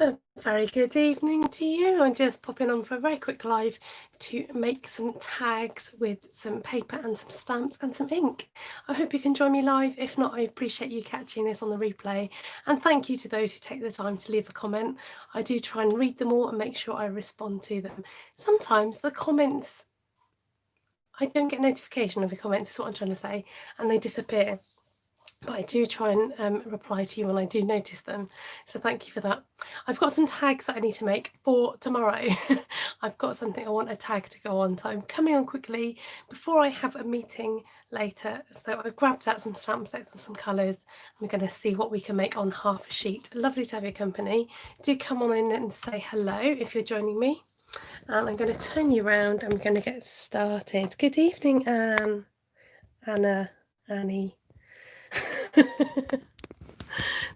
A very good evening to you. I'm just popping on for a very quick live to make some tags with some paper and some stamps and some ink. I hope you can join me live. If not, I appreciate you catching this on the replay. And thank you to those who take the time to leave a comment. I do try and read them all and make sure I respond to them. Sometimes the comments, I don't get notification of the comments, is what I'm trying to say, and they disappear. But I do try and reply to you when I do notice them. So thank you for that. I've got some tags that I need to make for tomorrow. I've got something I want a tag to go on. So I'm coming on quickly before I have a meeting later. So I've grabbed out some stamp sets and some colours. We're going to see what we can make on half a sheet. Lovely to have your company. Do come on in and say hello if you're joining me. And I'm going to turn you around and we're going to get started. Good evening, Anne, Anna, Annie.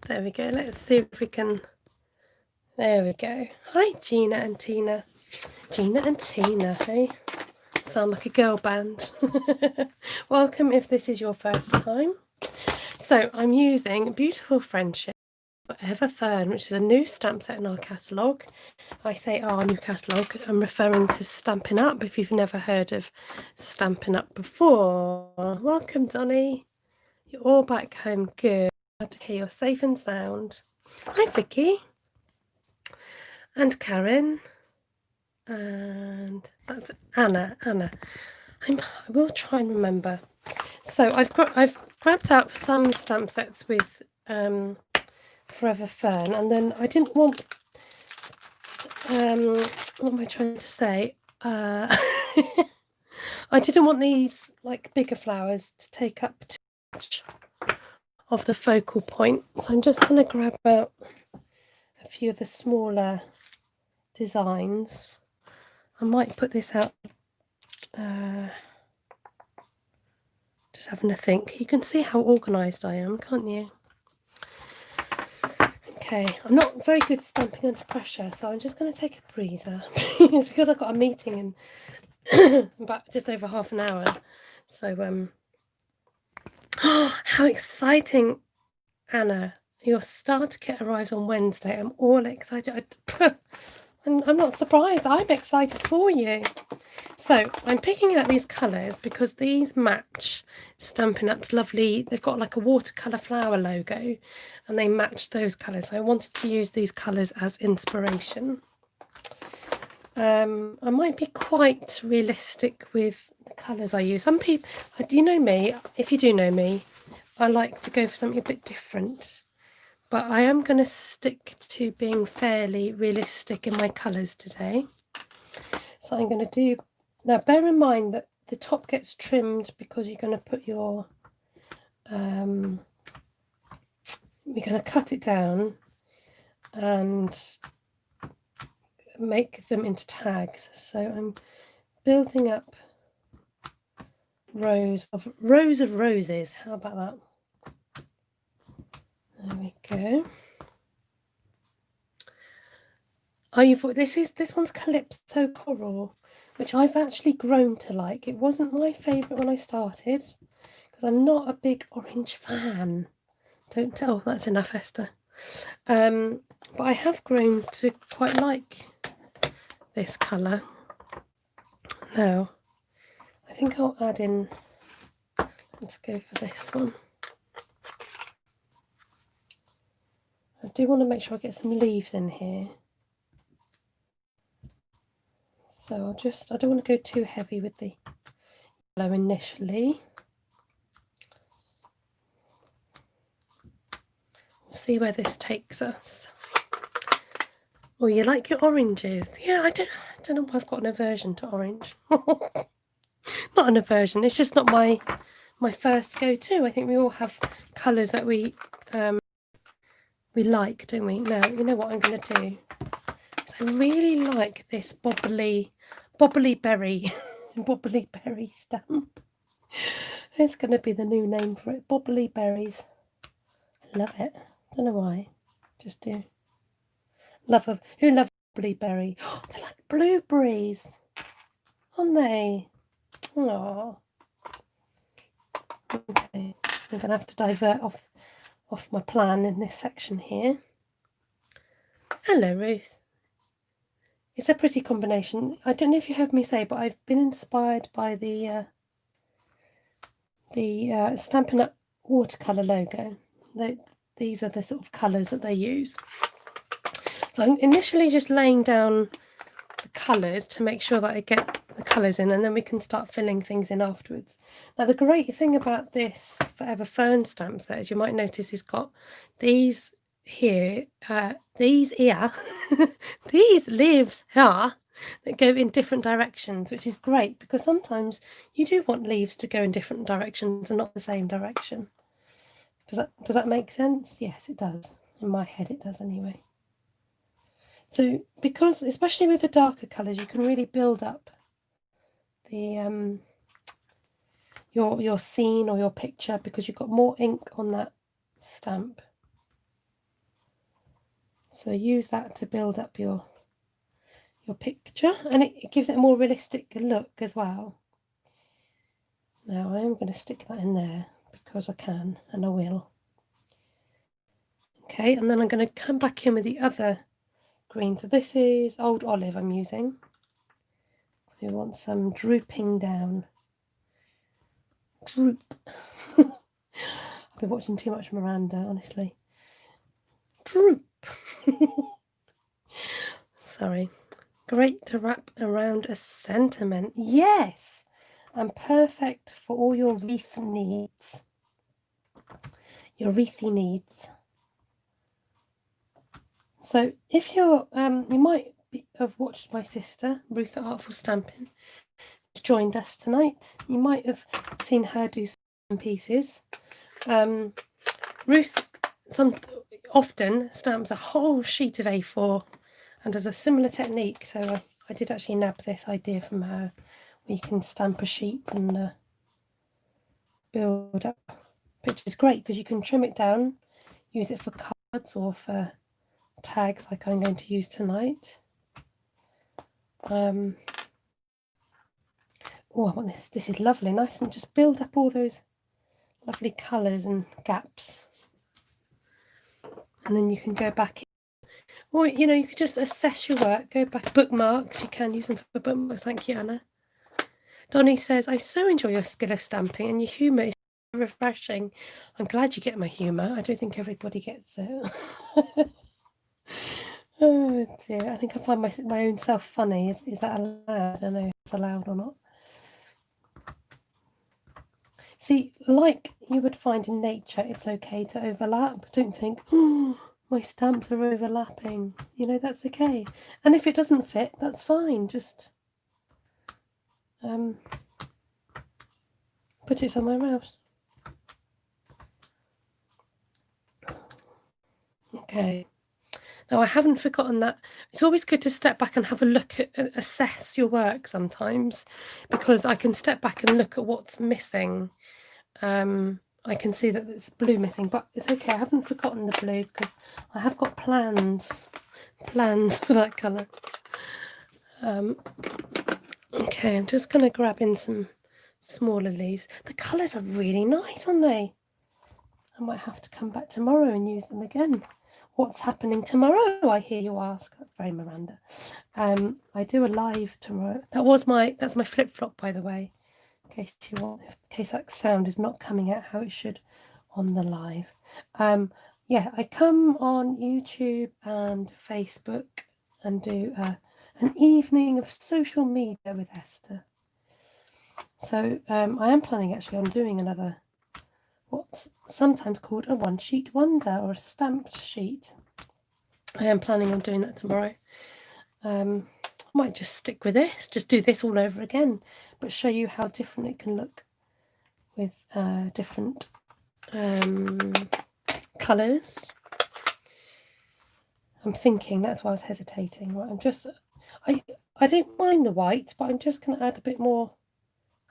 There we go. Let's see if we can. There we go. Hi, Gina and Tina. Gina and Tina, hey? Sound like a girl band. Welcome if this is your first time. So I'm using Beautiful Friendship Forever Fern, which is a new stamp set in our catalogue. I say our new catalogue, I'm referring to Stampin' Up! If you've never heard of Stampin' Up! Before. Welcome, Donnie. You're all back home. Good. Glad to hear you're safe and sound. Hi, Vicky. And Karen. And that's Anna. I will try and remember. So I've grabbed out some stamp sets with Forever Fern, and then I didn't want. What am I trying to say? I didn't want these like bigger flowers to take up too much of the focal point, so I'm just going to grab out a few of the smaller designs. I might put this out, just having a think. You can see how organised I am, can't you? Okay, I'm not very good stamping under pressure, so I'm just going to take a breather. It's because I've got a meeting in about just over half an hour. So, how exciting, Anna. Your starter kit arrives on Wednesday. I'm all excited. I'm not surprised. I'm excited for you. So I'm picking out these colours because these match Stampin' Up's lovely. They've got like a watercolour flower logo and they match those colours. So I wanted to use these colours as inspiration. I might be quite realistic with the colours I use. Some people, do you know me? If you do know me, I like to go for something a bit different. But I am going to stick to being fairly realistic in my colours today. So I'm going to do... Now, bear in mind that the top gets trimmed because you're going to put your... you're going to cut it down and make them into tags. So I'm building up rows of roses. How about that? There we go. This one's Calypso Coral, which I've actually grown to like. It wasn't my favourite when I started because I'm not a big orange fan. Don't tell. That's enough, Esther. But I have grown to quite like this colour. Now, I think I'll add in. Let's go for this one. I do want to make sure I get some leaves in here. So I don't want to go too heavy with the yellow initially. We'll see where this takes us. Oh, you like your oranges? Yeah, I don't know why I've got an aversion to orange. Not an aversion, it's just not my first go-to. I think we all have colours that we like, don't we? Now, you know what I'm going to do? I really like this bobbly berry bobbly berry stamp. It's going to be the new name for it. Bobbly berries. I love it. Don't know why. Just do. Who loves bobbly berry? Oh, they're like blueberries, aren't they? Oh. Okay. I'm going to have to divert off my plan in this section here. Hello, Ruth. It's a pretty combination. I don't know if you heard me say, but I've been inspired by the Stampin' Up watercolour logo. These are the sort of colours that they use. So I'm initially just laying down the colours to make sure that I get the colours in, and then we can start filling things in afterwards. Now the great thing about this Forever Fern stamp set is you might notice it's got these here, these here, these leaves here that go in different directions, which is great because sometimes you do want leaves to go in different directions and not the same direction. Does that make sense? Yes, it does. In my head it does anyway. So because, especially with the darker colours, you can really build up the your scene or your picture because you've got more ink on that stamp. So use that to build up your picture, and it gives it a more realistic look as well. Now I am going to stick that in there because I can, and I will. Okay, and then I'm going to come back in with the other green. So this is Old Olive I'm using. We want some drooping down. Droop. I've been watching too much Miranda, honestly. Droop. Sorry. Great to wrap around a sentiment. Yes, and perfect for all your wreath needs. Your wreathy needs. So if you're, you might have watched my sister, Ruth at Artful Stampin', who's joined us tonight. You might have seen her do some pieces. Ruth often stamps a whole sheet of A4 and does a similar technique. So I did actually nab this idea from her, where you can stamp a sheet and build up, which is great because you can trim it down, use it for cards or for tags like I'm going to use tonight. Oh, I want this. This is lovely, nice, and just build up all those lovely colours and gaps. And then you can go back in. Or, you know, you could just assess your work, go back. Bookmarks, you can use them for bookmarks. Thank you, Anna. Donnie says, I so enjoy your skill of stamping and your humour is refreshing. I'm glad you get my humour. I don't think everybody gets it. Oh dear, I think I find my own self funny. Is that allowed? I don't know if it's allowed or not. See, like you would find in nature, it's okay to overlap. Don't think, oh, my stamps are overlapping. You know, that's okay. And if it doesn't fit, that's fine. Just put it somewhere else. Okay. Now, I haven't forgotten that it's always good to step back and have a look at, assess your work sometimes, because I can step back and look at what's missing. I can see that there's blue missing, but it's okay. I haven't forgotten the blue because I have got plans for that colour. Okay, I'm just going to grab in some smaller leaves. The colours are really nice, aren't they? I might have to come back tomorrow and use them again. What's happening tomorrow, I hear you ask. That's very Miranda. I do a live tomorrow. That's my flip-flop, by the way, in case that sound is not coming out how it should on the live. Yeah, I come on YouTube and Facebook and do an evening of social media with Esther. So I am planning actually on doing another, what's sometimes called a one-sheet wonder or a stamped sheet. I am planning on doing that tomorrow. I might just stick with this, just do this all over again, but show you how different it can look with different colours. I'm thinking, that's why I was hesitating. Right, I don't mind the white, but I'm just going to add a bit more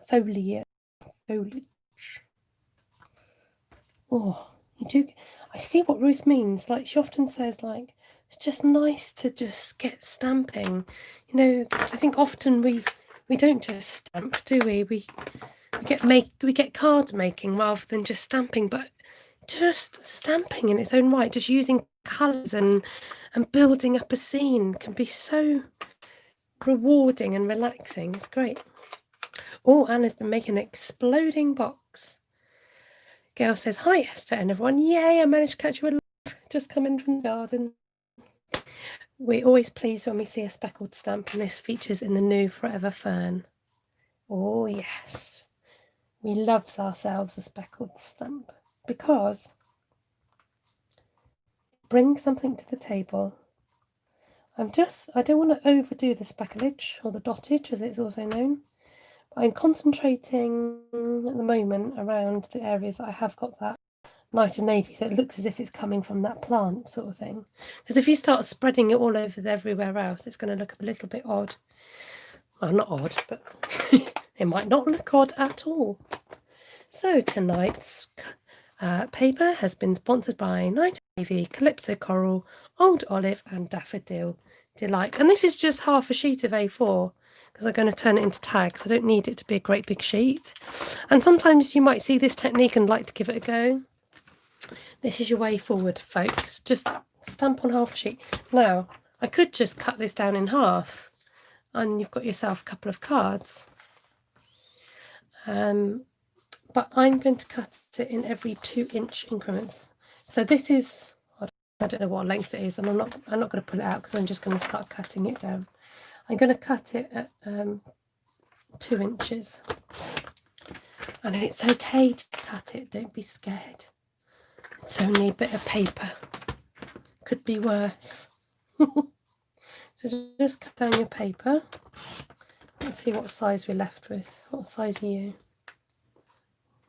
foliage. Oh, I see what Ruth means. Like, she often says, like, it's just nice to just get stamping. You know, I think often we don't just stamp, do we? We get card making rather than just stamping, but just stamping in its own right, just using colours and building up a scene can be so rewarding and relaxing. It's great. Oh, Anna's been making an exploding box. Gail says, hi Esther and everyone. Yay, I managed to catch you alive. Just come in from the garden. We're always pleased when we see a speckled stamp, and this features in the new Forever Fern. Oh yes, we loves ourselves a speckled stamp because it brings something to the table. I don't want to overdo the specklage or the dottage as it's also known. But I'm concentrating at the moment around the areas that I have got that night and navy, so it looks as if it's coming from that plant sort of thing. Because if you start spreading it all over everywhere else, it's going to look a little bit odd. Well, not odd, but it might not look odd at all. So tonight's paper has been sponsored by Night and Navy, Calypso Coral, Old Olive and Daffodil Delight. And this is just half a sheet of A4 because I'm going to turn it into tags. I don't need it to be a great big sheet. And sometimes you might see this technique and like to give it a go. This is your way forward, folks. Just stamp on half a sheet. Now, I could just cut this down in half and you've got yourself a couple of cards. But I'm going to cut it in every 2-inch increments. So this is, I don't know what length it is, and I'm not going to pull it out because I'm just going to start cutting it down. I'm going to cut it at 2 inches. And it's okay to cut it, don't be scared. It's only a bit of paper. Could be worse. So just cut down your paper. Let's see what size we're left with. What size are you?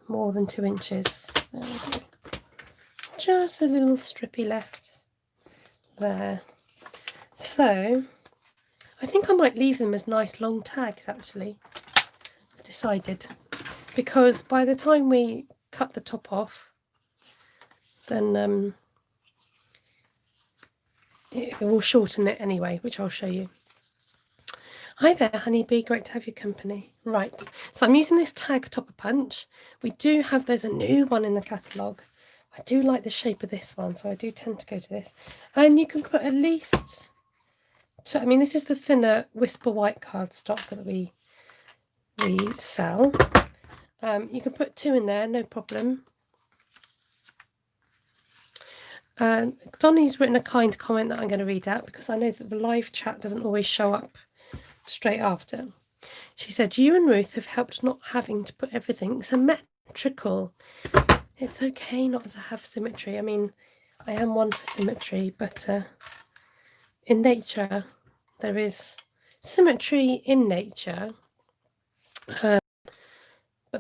More than 2 inches. There we go. Just a little strippy left there. So I think I might leave them as nice long tags actually. I've decided, because by the time we cut the top off, then it will shorten it anyway, which I'll show you. Hi there, honeybee, great to have your company. Right, so I'm using this tag topper punch. There's a new one in the catalogue. I do like the shape of this one, so I do tend to go to this. And you can put at least, this is the thinner Whisper White cardstock that we sell. You can put 2 in there, no problem. Donnie's written a kind comment that I'm going to read out because I know that the live chat doesn't always show up straight after. She said, you and Ruth have helped not having to put everything symmetrical. It's okay not to have symmetry. I mean, I am one for symmetry, but in nature there is symmetry in nature, but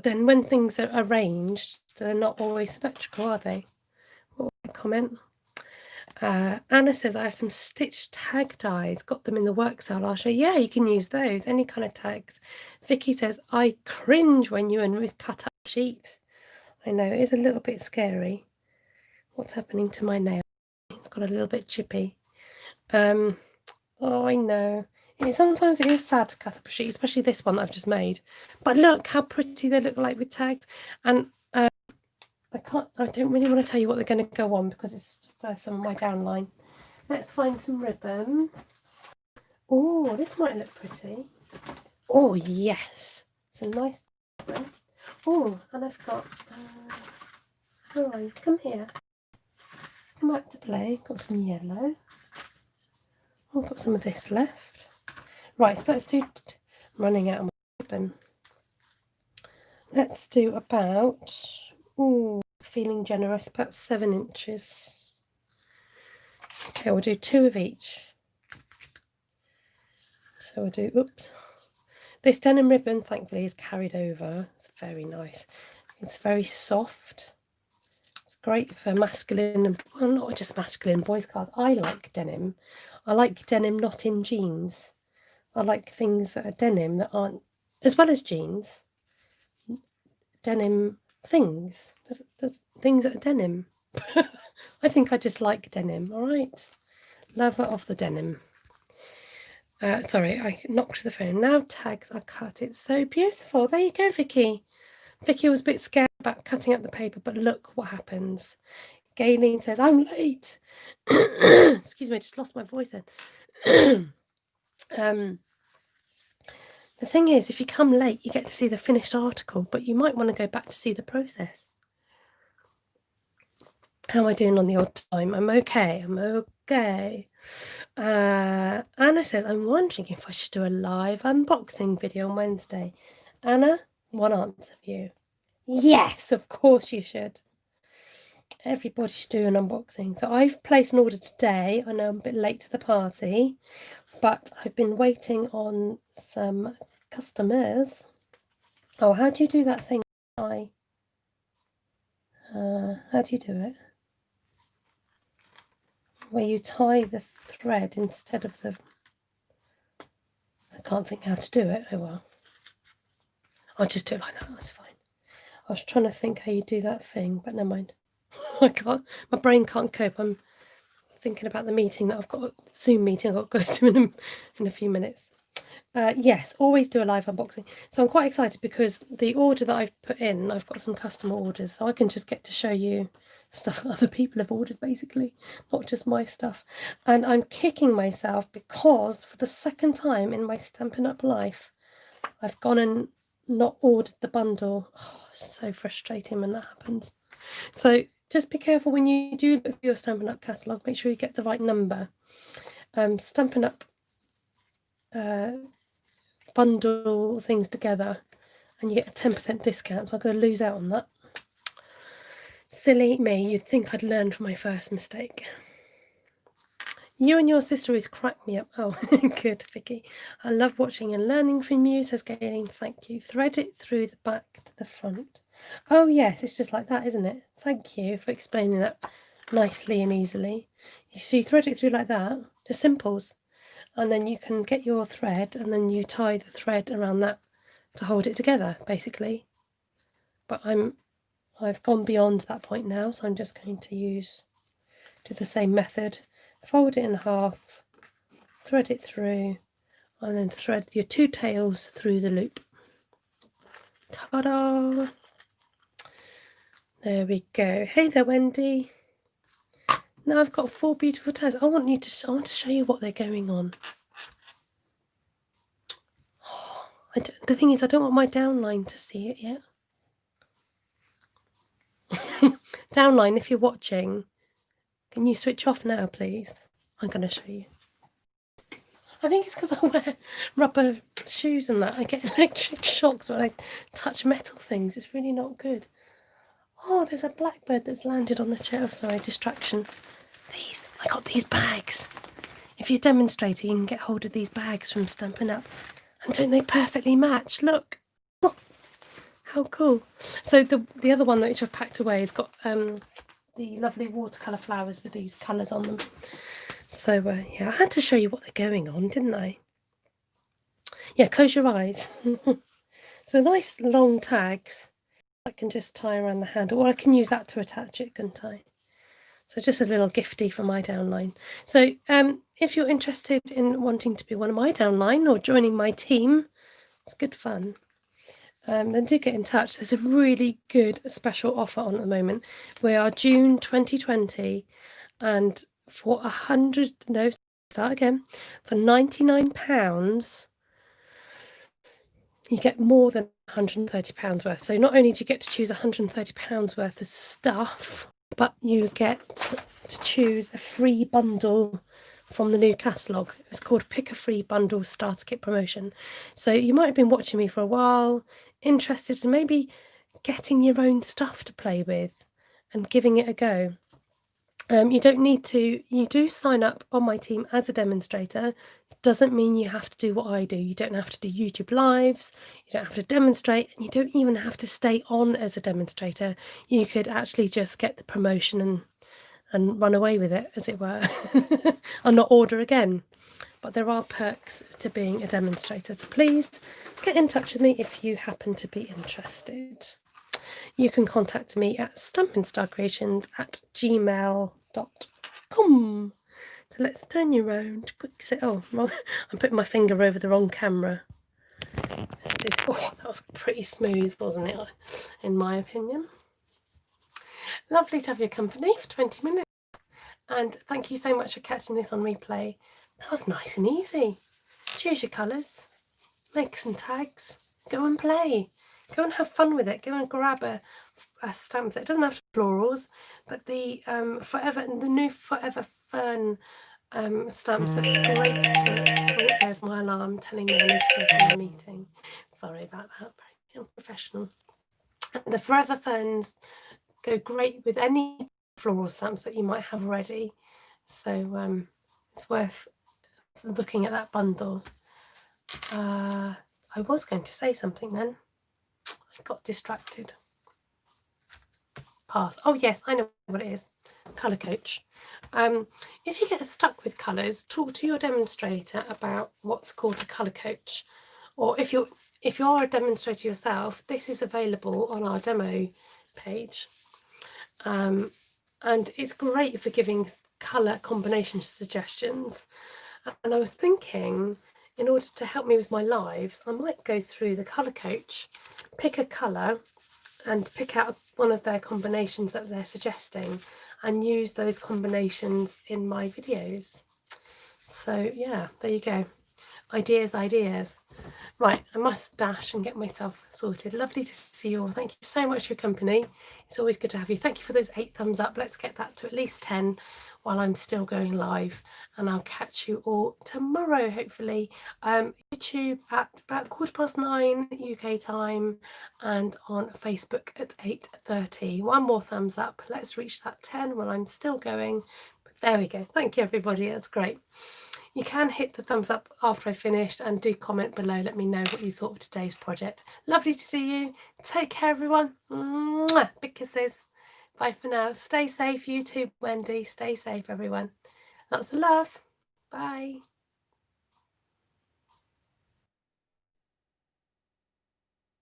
then when things are arranged, they're not always symmetrical, are they? What was the comment? Anna says, I have some stitched tag dies, got them in the work cell. I'll show you. Yeah, you can use those, any kind of tags. Vicky says, I cringe when you and Ruth cut up sheets. I know, it is a little bit scary. What's happening to my nail? It's got a little bit chippy. Oh, I know. Sometimes it is sad to cut up a sheet, especially this one that I've just made. But look how pretty they look like with tags. And I don't really want to tell you what they're going to go on because it's for some of my downline. Let's find some ribbon. Oh, this might look pretty. Oh, yes. It's a nice ribbon. Oh, and I've got, where are you? Come here. Come out to play. Got some yellow. Oh, I've got some of this left. Right, so let's do, I'm running out of my ribbon. Let's do about, feeling generous, about 7 inches. Okay, we'll do 2 of each. So we'll do, this denim ribbon, thankfully, is carried over. It's very nice. It's very soft. It's great for masculine, and well, not just masculine, boys' cards. I like denim. I like denim not in jeans. I like things that are denim that aren't, as well as jeans, denim things. There's things that are denim. I think I just like denim, all right? Lover of the denim. Sorry, I knocked the phone. Now tags are cut. It's so beautiful. There you go, Vicky. Vicky was a bit scared about cutting up the paper, but look what happens. Gayleen says, I'm late. Excuse me, I just lost my voice then. The thing is, if you come late, you get to see the finished article, but you might want to go back to see the process. How am I doing on the odd time? I'm okay. I'm okay. Anna says, I'm wondering if I should do a live unboxing video on Wednesday. Anna, one answer for you. Yes, of course you should. Everybody should do an unboxing. So I've placed an order today. I know I'm a bit late to the party, but I've been waiting on some customers. Oh, how do you do that thing? How do you do it? Where you tie the thread instead of the... I can't think how to do it. Oh well. I'll just do it like that. That's fine. I was trying to think how you do that thing, but never mind. I can't. My brain can't cope. I'm thinking about the meeting that I've got, Zoom meeting I've got to go to in a few minutes. Yes, always do a live unboxing. So I'm quite excited because the order that I've put in, I've got some customer orders, so I can just get to show you stuff that other people have ordered, basically, not just my stuff. And I'm kicking myself because for the second time in my Stampin' Up life, I've gone and not ordered the bundle. Oh, so frustrating when that happens. So just be careful when you do look for your Stampin' Up catalogue, make sure you get the right number. Stampin' Up bundle things together and you get a 10% discount, so I'm going to lose out on that. Silly me, you'd think I'd learned from my first mistake. You and your sister always crack me up. Oh, good, Vicky. I love watching and learning from you, says Gayleen. Thank you. Thread it through the back to the front. Oh, yes, it's just like that, isn't it? Thank you for explaining that nicely and easily. So you thread it through like that, just simples. And then you can get your thread and then you tie the thread around that to hold it together, basically. But I've gone beyond that point now, so I'm just going to do the same method. Fold it in half, thread it through, and then thread your two tails through the loop. Ta-da! There we go. Hey there, Wendy. Now I've got 4 beautiful tags. I want to show you what they're going on. The thing is, I don't want my downline to see it yet. Downline, if you're watching, can you switch off now, please? I'm going to show you. I think it's because I wear rubber shoes and that. I get electric shocks when I touch metal things. It's really not good. Oh, there's a blackbird that's landed on the chair. Oh, sorry, distraction. I got these bags. If you're a demonstrator, you can get hold of these bags from Stampin' Up. And don't they perfectly match? Look. Oh, how cool. So the other one which I've packed away has got the lovely watercolour flowers with these colours on them. So yeah, I had to show you what they're going on, didn't I? Yeah, close your eyes. So nice long tags I can just tie around the handle, or I can use that to attach it, couldn't I? So just a little gifty for my downline. So if you're interested in wanting to be one of my downline or joining my team, it's good fun. Then do get in touch. There's a really good special offer on at the moment. We are June 2020, and for for £99, you get more than £130 worth. So not only do you get to choose £130 worth of stuff, but you get to choose a free bundle from the new catalogue. It's called Pick a Free Bundle Starter Kit Promotion. So you might have been watching me for a while, interested in maybe getting your own stuff to play with and giving it a go. You don't need to, you do sign up on my team as a demonstrator. Doesn't mean you have to do what I do. You don't have to do YouTube lives, you don't have to demonstrate, and you don't even have to stay on as a demonstrator. You could actually just get the promotion and run away with it, as it were, and not order again. But there are perks to being a demonstrator, so please get in touch with me if you happen to be interested. You can contact me at stampinstarcreations@gmail.com. So let's turn you around. Oh, I'm putting my finger over the wrong camera. Oh, that was pretty smooth, wasn't it? In my opinion. Lovely to have your company for 20 minutes. And thank you so much for catching this on replay. That was nice and easy. Choose your colours, make some tags, go and play. Go and have fun with it. Go and grab a stamp set. It doesn't have to be florals, but the new Forever Fern stamp set is great to... Oh, there's my alarm telling me I need to go for a meeting. Sorry about that, very unprofessional. The Forever Ferns go great with any floral stamps that you might have already. So it's worth looking at that bundle. I was going to say something then. I got distracted. Pass. Oh yes, I know what it is. Colour coach. If you get stuck with colours, talk to your demonstrator about what's called a colour coach. Or if you're a demonstrator yourself, this is available on our demo page. And it's great for giving colour combination suggestions. And I was thinking, in order to help me with my lives, I might go through the colour coach, pick a colour and pick out one of their combinations that they're suggesting and use those combinations in my videos. So yeah, there you go. Ideas. Right, I must dash and get myself sorted. Lovely to see you all. Thank you so much for your company. It's always good to have you. Thank you for those 8 thumbs up. Let's get that to at least 10 while I'm still going live, and I'll catch you all tomorrow, hopefully. YouTube at about 9:15 UK time, and on Facebook at 8:30. One more thumbs up. Let's reach that 10 while I'm still going. But there we go. Thank you, everybody. That's great. You can hit the thumbs up after I finished, and do comment below. Let me know what you thought of today's project. Lovely to see you. Take care, everyone. Mwah! Big kisses. Bye for now. Stay safe, you too, Wendy. Stay safe, everyone. Lots of love. Bye.